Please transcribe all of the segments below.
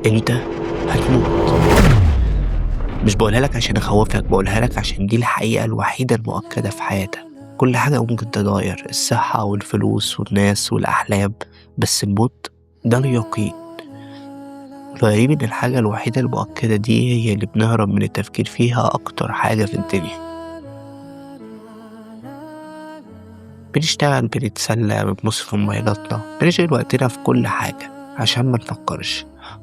انت هتموت. مش بقولها لك عشان اخوفك، بقولها لك عشان دي الحقيقة الوحيدة المؤكدة في حياتك. كل حاجة ممكن تتغير، الصحة والفلوس والناس والأحلام، بس الموت ده اليقين. الغريب إن الحاجة الوحيدة المؤكدة دي هي اللي بنهرب من التفكير فيها أكتر حاجة في الدنيا. بنشتغل، بنتسلى، بنبص في موبايلاتنا، بنشغل وقتنا في كل حاجة عشان ما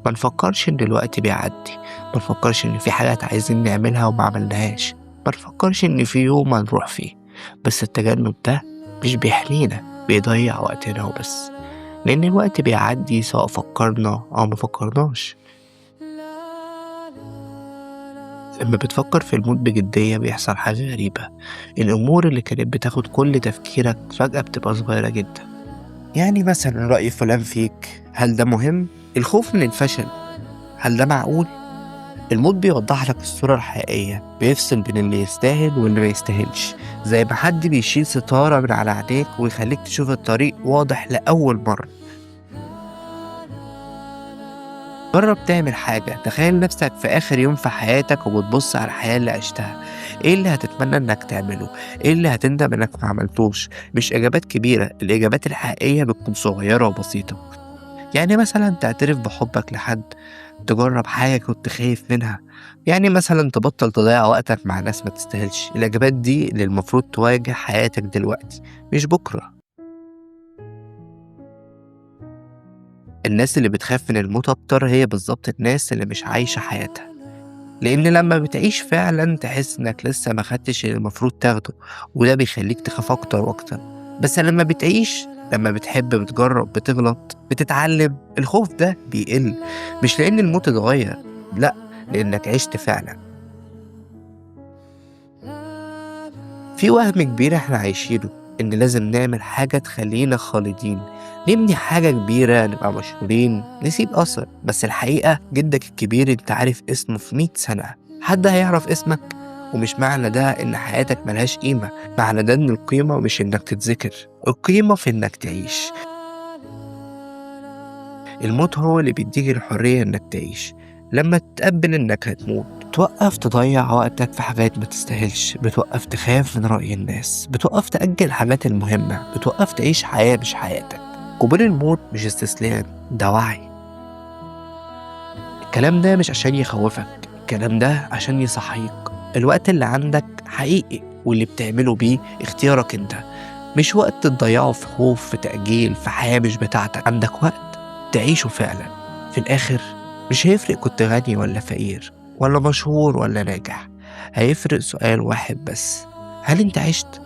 نفكرش إن الوقت بيعدي، ما نفكرش إن في حاجات عايزين نعملها وما عملناهاش، ما نفكرش إن في يوم هنروح فيه. بس التجنب ده مش بيحمينا، بيضيع وقتنا وبس، لأن الوقت بيعدي سواء فكرنا أو ما فكرناش. لما بتفكر في الموت بجدية بيحصل حاجة غريبة، الأمور اللي كانت بتاخد كل تفكيرك فجأة بتبقى صغيرة جدا. يعني مثلا رأي فلان فيك، هل ده مهم؟ الخوف من الفشل، هل ده معقول؟ الموت بيوضح لك الصورة الحقيقية، بيفصل بين اللي يستاهل واللي ما يستاهلش، زي ما حد بيشيل ستارة من على عينيك ويخليك تشوف الطريق واضح لأول مرة. جرب تعمل حاجة، تخيل نفسك في آخر يوم في حياتك وبتبص على الحياة اللي عشتها. ايه اللي هتتمنى انك تعمله؟ ايه اللي هتندم انك ما عملتوش؟ مش اجابات كبيرة، الاجابات الحقيقية بتكون صغيرة وبسيطة. يعني مثلا تعترف بحبك لحد، تجرب حاجة كنت خايف منها، يعني مثلا تبطل تضيع وقتك مع ناس ما تستاهلش. الإجابات دي اللي المفروض تواجه حياتك دلوقتي مش بكرة. الناس اللي بتخاف من الموت أكتر هي بالظبط الناس اللي مش عايشة حياتها، لأن لما بتعيش فعلا تحس إنك لسه ما خدتش اللي المفروض تاخده، وده بيخليك تخاف أكتر وأكتر. بس لما بتعيش، لما بتحب، بتجرب، بتغلط، بتتعلم، الخوف ده بيقل، مش لأن الموت اتغير، لأ، لأنك عشت فعلا. في وهم كبير احنا عايشينه، إن لازم نعمل حاجة تخلينا خالدين، نبني حاجة كبيرة، نبقى مشهورين، نسيب أثر. بس الحقيقة جدك الكبير انت عارف اسمه في 100 سنة حد هيعرف اسمك؟ ومش معنى ده إن حياتك ملهاش قيمة، معنى ده إن القيمة مش إنك تتذكر، القيمة في إنك تعيش. الموت هو اللي بيديك الحرية إنك تعيش. لما تتقبل إنك هتموت، توقف تضيع وقتك في حاجات ما تستاهلش، بتوقف تخاف من رأي الناس، بتوقف تأجل الحاجات المهمة، بتوقف تعيش حياة مش حياتك. قبول الموت مش استسلام، ده وعي. الكلام ده مش عشان يخوفك، الكلام ده عشان يصحيك. الوقت اللي عندك حقيقي، واللي بتعمله بيه اختيارك انت، مش وقت تضيعه في خوف، في تأجيل، في حياة مش بتاعتك. عندك وقت تعيشه فعلا. في الآخر مش هيفرق كنت غني ولا فقير، ولا مشهور ولا ناجح، هيفرق سؤال واحد بس: هل انت عشت؟